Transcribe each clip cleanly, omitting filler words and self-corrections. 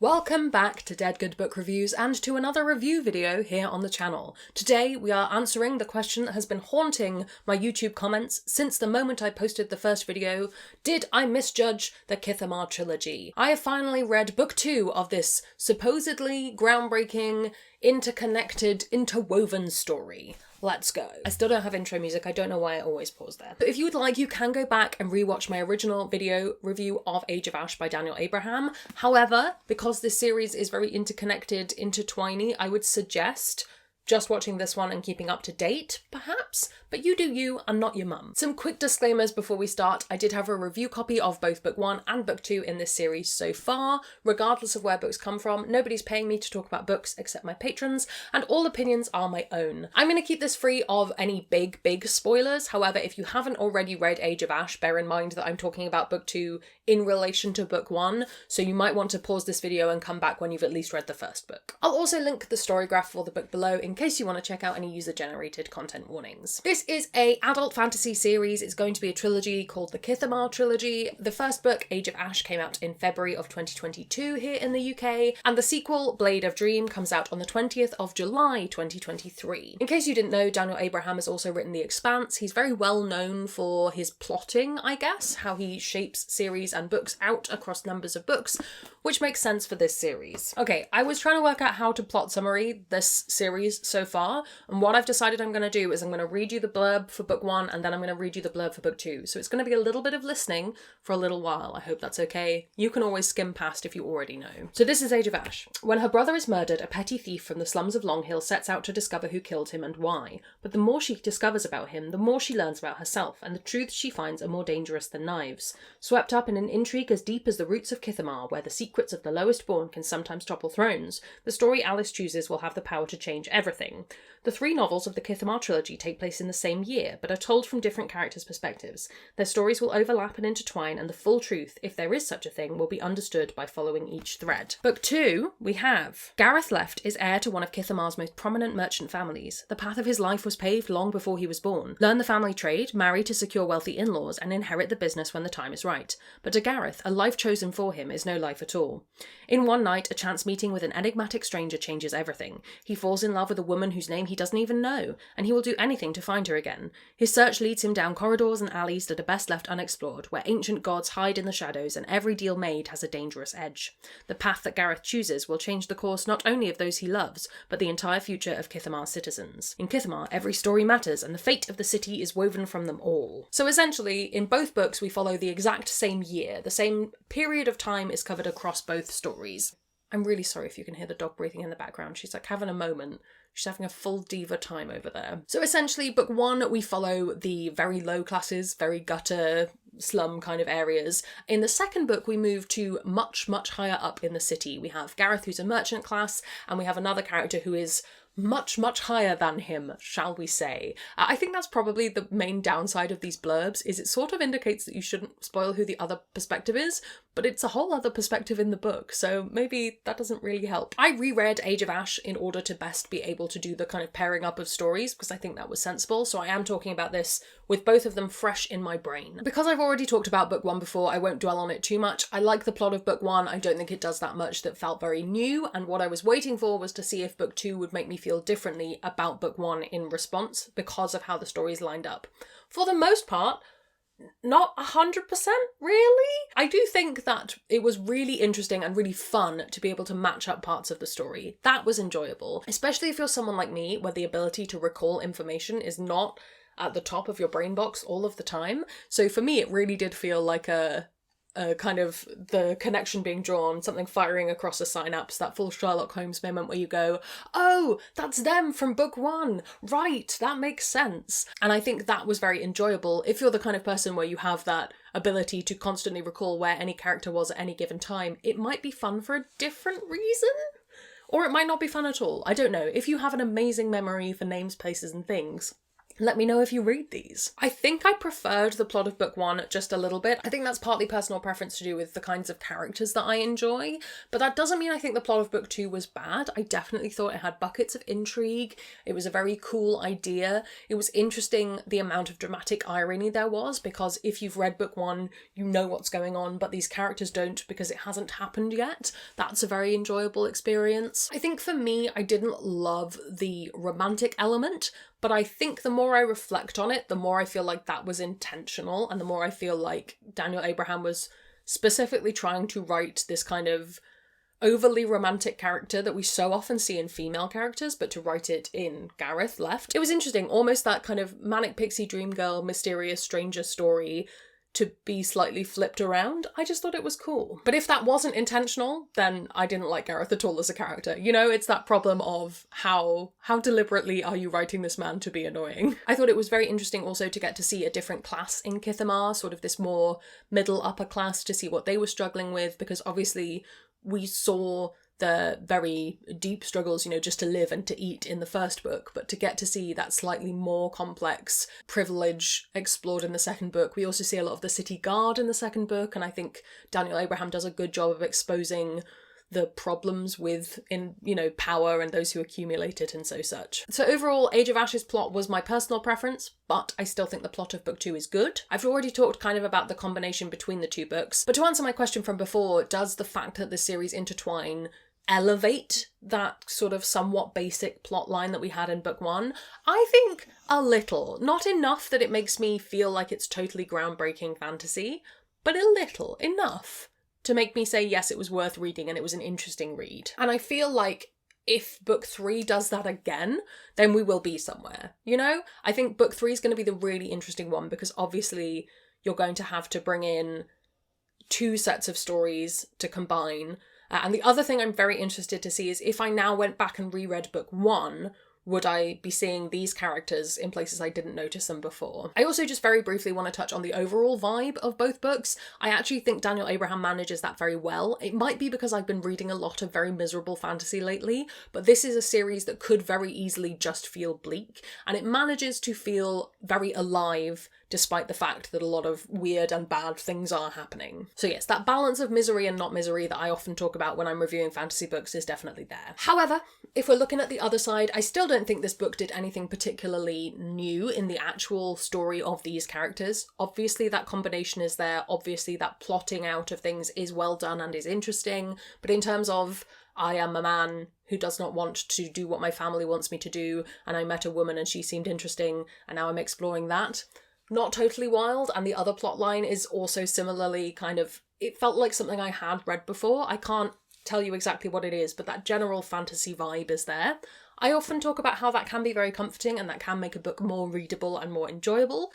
Welcome back to Dead Good Book Reviews and to another review video here on the channel. Today we are answering the question that has been haunting my YouTube comments since the moment I posted the first video: did I misjudge the Kithamar Trilogy? I have finally read book 2 of this supposedly groundbreaking, interconnected, interwoven story. Let's go. I still don't have intro music, I don't know why I always pause there. But if you would like, you can go back and rewatch my original video review of Age of Ash by Daniel Abraham. However, because this series is very interconnected, intertwiny, I would suggest just watching this one and keeping up to date, perhaps, but you do you and not your mum. Some quick disclaimers before we start. I did have a review copy of both book 1 and book 2 in this series so far. Regardless of where books come from, nobody's paying me to talk about books except my patrons, and all opinions are my own. I'm going to keep this free of any big spoilers. However, if you haven't already read Age of Ash, bear in mind that I'm talking about book 2 in relation to book 1, so you might want to pause this video and come back when you've at least read the first book. I'll also link the story graph for the book below in case you want to check out any user-generated content warnings. This is an adult fantasy series. It's going to be a trilogy called the Kithamar Trilogy. The first book, Age of Ash, came out in February of 2022 here in the UK, and the sequel, Blade of Dream, comes out on the 20th of July 2023. In case you didn't know, Daniel Abraham has also written The Expanse. He's very well known for his plotting, I guess, how he shapes series and books out across numbers of books, which makes sense for this series. Okay, I was trying to work out how to plot summary this series so far, and what I've decided I'm going to do is I'm going to read you the blurb for book 1 and then I'm going to read you the blurb for book 2. So it's going to be a little bit of listening for a little while. I hope that's okay. You can always skim past if you already know. So this is Age of Ash. When her brother is murdered, a petty thief from the slums of Long Hill sets out to discover who killed him and why. But the more she discovers about him, the more she learns about herself, and the truths she finds are more dangerous than knives. Swept up in an intrigue as deep as the roots of Kithamar, where the secrets of the lowest born can sometimes topple thrones, the story Alice chooses will have the power to change everything. The 3 novels of the Kithamar Trilogy take place in the same year, but are told from different characters' perspectives. Their stories will overlap and intertwine, and the full truth, if there is such a thing, will be understood by following each thread. Book 2, we have Gareth Left is heir to one of Kithamar's most prominent merchant families. The path of his life was paved long before he was born. Learn the family trade, marry to secure wealthy in-laws, and inherit the business when the time is right. But to Gareth, a life chosen for him is no life at all. In one night, a chance meeting with an enigmatic stranger changes everything. He falls in love with a woman whose name he doesn't even know, and he will do anything to find her again. His search leads him down corridors and alleys that are best left unexplored, where ancient gods hide in the shadows and every deal made has a dangerous edge. The path that Gareth chooses will change the course not only of those he loves, but the entire future of Kithamar's citizens. In Kithamar, every story matters, and the fate of the city is woven from them all. So essentially, in both books we follow the exact same year. The same period of time is covered across both stories. I'm really sorry if you can hear the dog breathing in the background. She's like having a moment. She's having a full diva time over there. So essentially, book 1, we follow the very low classes, very gutter, slum kind of areas. In the second book, we move to much higher up in the city. We have Gareth, who's a merchant class, and we have another character who is much higher than him, shall we say. I think that's probably the main downside of these blurbs, is it sort of indicates that you shouldn't spoil who the other perspective is, but it's a whole other perspective in the book, so maybe that doesn't really help. I reread Age of Ash in order to best be able to do the kind of pairing up of stories, because I think that was sensible, so I am talking about this with both of them fresh in my brain. Because I've already talked about book 1 before, I won't dwell on it too much. I like the plot of book 1, I don't think it does that much that felt very new, and what I was waiting for was to see if book 2 would make me feel differently about book 1 in response because of how the stories lined up. For the most part, not 100% really. I do think that it was really interesting and really fun to be able to match up parts of the story. That was enjoyable, especially if you're someone like me where the ability to recall information is not at the top of your brain box all of the time. So for me, it really did feel like a kind of the connection being drawn, something firing across a synapse, that full Sherlock Holmes moment where you go, oh, that's them from book 1, right, that makes sense. And I think that was very enjoyable. If you're the kind of person where you have that ability to constantly recall where any character was at any given time, it might be fun for a different reason. Or it might not be fun at all. I don't know. If you have an amazing memory for names, places and things, Let me know if you read these. I think I preferred the plot of book 1 just a little bit. I think that's partly personal preference to do with the kinds of characters that I enjoy, but that doesn't mean I think the plot of book 2 was bad. I definitely thought it had buckets of intrigue. It was a very cool idea. It was interesting the amount of dramatic irony there was, because if you've read book 1, you know what's going on, but these characters don't because it hasn't happened yet. That's a very enjoyable experience. I think for me, I didn't love the romantic element, but I think the more I reflect on it, the more I feel like that was intentional, and the more I feel like Daniel Abraham was specifically trying to write this kind of overly romantic character that we so often see in female characters, but to write it in Gareth left. It was interesting, almost that kind of manic pixie dream girl, mysterious stranger story to be slightly flipped around. I just thought it was cool. But if that wasn't intentional, then I didn't like Gareth at all as a character. You know, it's that problem of how deliberately are you writing this man to be annoying? I thought it was very interesting also to get to see a different class in Kithamar, sort of this more middle upper class, to see what they were struggling with, because obviously we saw the very deep struggles, you know, just to live and to eat in the first book, but to get to see that slightly more complex privilege explored in the second book. We also see a lot of the city guard in the second book, and I think Daniel Abraham does a good job of exposing the problems with, power and those who accumulate it and such. So overall, Age of Ashes plot was my personal preference, but I still think the plot of book 2 is good. I've already talked kind of about the combination between the two books, but to answer my question from before, does the fact that the series intertwine elevate that sort of somewhat basic plot line that we had in book 1? I think a little. Not enough that it makes me feel like it's totally groundbreaking fantasy, but a little, enough to make me say, yes, it was worth reading and it was an interesting read. And I feel like if book 3 does that again, then we will be somewhere, you know? I think book 3 is going to be the really interesting one, because obviously you're going to have to bring in 2 sets of stories to combine. And the other thing I'm very interested to see is if I now went back and reread book 1, would I be seeing these characters in places I didn't notice them before? I also just very briefly want to touch on the overall vibe of both books. I actually think Daniel Abraham manages that very well. It might be because I've been reading a lot of very miserable fantasy lately, but this is a series that could very easily just feel bleak, and it manages to feel very alive despite the fact that a lot of weird and bad things are happening. So yes, that balance of misery and not misery that I often talk about when I'm reviewing fantasy books is definitely there. However, if we're looking at the other side, I still don't think this book did anything particularly new in the actual story of these characters. Obviously that combination is there, obviously that plotting out of things is well done and is interesting, but in terms of I am a man who does not want to do what my family wants me to do, and I met a woman and she seemed interesting, and now I'm exploring that, not totally wild. And the other plot line is also similarly kind of, it felt like something I had read before. I can't tell you exactly what it is, but that general fantasy vibe is there. I often talk about how that can be very comforting and that can make a book more readable and more enjoyable.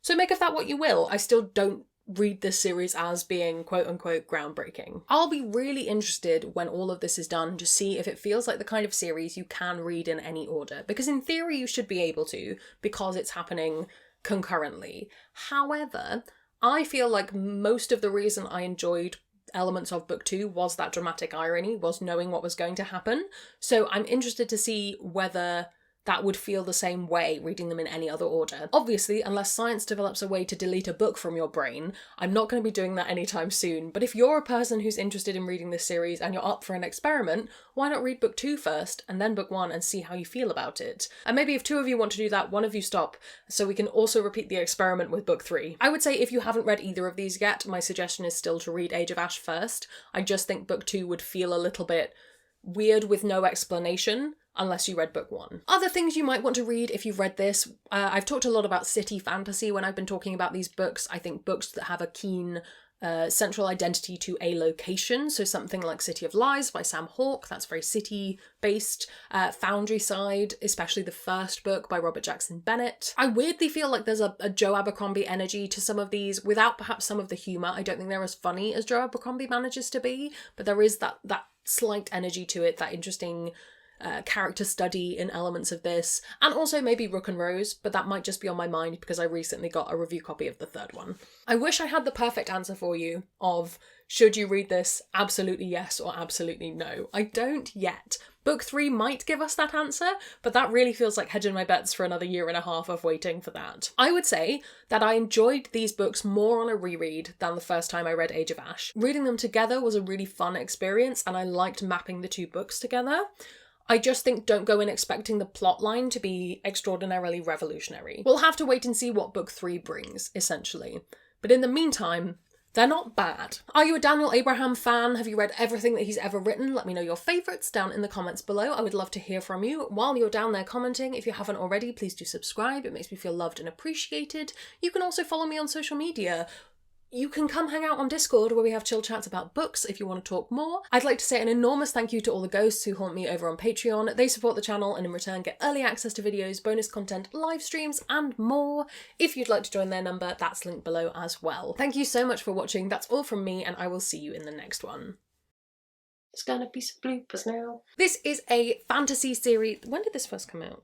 So make of that what you will. I still don't read this series as being quote-unquote groundbreaking. I'll be really interested when all of this is done to see if it feels like the kind of series you can read in any order, because in theory you should be able to, because it's happening concurrently. However, I feel like most of the reason I enjoyed elements of book 2 was that dramatic irony, was knowing what was going to happen. So I'm interested to see whether that would feel the same way reading them in any other order. Obviously, unless science develops a way to delete a book from your brain, I'm not going to be doing that anytime soon. But if you're a person who's interested in reading this series and you're up for an experiment, why not read book 2 first and then book 1 and see how you feel about it? And maybe if 2 of you want to do that, 1 of you stop, so we can also repeat the experiment with book 3. I would say if you haven't read either of these yet, my suggestion is still to read Age of Ash first. I just think book 2 would feel a little bit weird with no explanation, unless you read book 1. Other things you might want to read if you've read this, I've talked a lot about city fantasy when I've been talking about these books. I think books that have a keen central identity to a location, so something like City of Lies by Sam Hawke, that's very city-based. Foundry Side, especially the first book by Robert Jackson Bennett. I weirdly feel like there's a Joe Abercrombie energy to some of these, without perhaps some of the humour. I don't think they're as funny as Joe Abercrombie manages to be, but there is that slight energy to it, that interesting character study in elements of this, and also maybe Rook and Rose, but that might just be on my mind because I recently got a review copy of the third one. I wish I had the perfect answer for you of, should you read this? Absolutely yes or absolutely no. I don't yet. Book 3 might give us that answer, but that really feels like hedging my bets for another 1.5 years of waiting for that. I would say that I enjoyed these books more on a reread than the first time I read Age of Ash. Reading them together was a really fun experience, and I liked mapping the two books together. I just think don't go in expecting the plotline to be extraordinarily revolutionary. We'll have to wait and see what Book 3 brings, essentially. But in the meantime, they're not bad. Are you a Daniel Abraham fan? Have you read everything that he's ever written? Let me know your favourites down in the comments below. I would love to hear from you. While you're down there commenting, if you haven't already, please do subscribe. It makes me feel loved and appreciated. You can also follow me on social media. You can come hang out on Discord where we have chill chats about books if you want to talk more. I'd like to say an enormous thank you to all the ghosts who haunt me over on Patreon. They support the channel and in return get early access to videos, bonus content, live streams and more. If you'd like to join their number, that's linked below as well. Thank you so much for watching. That's all from me and I will see you in the next one. It's gonna be some bloopers now. This is a fantasy series. When did this first come out?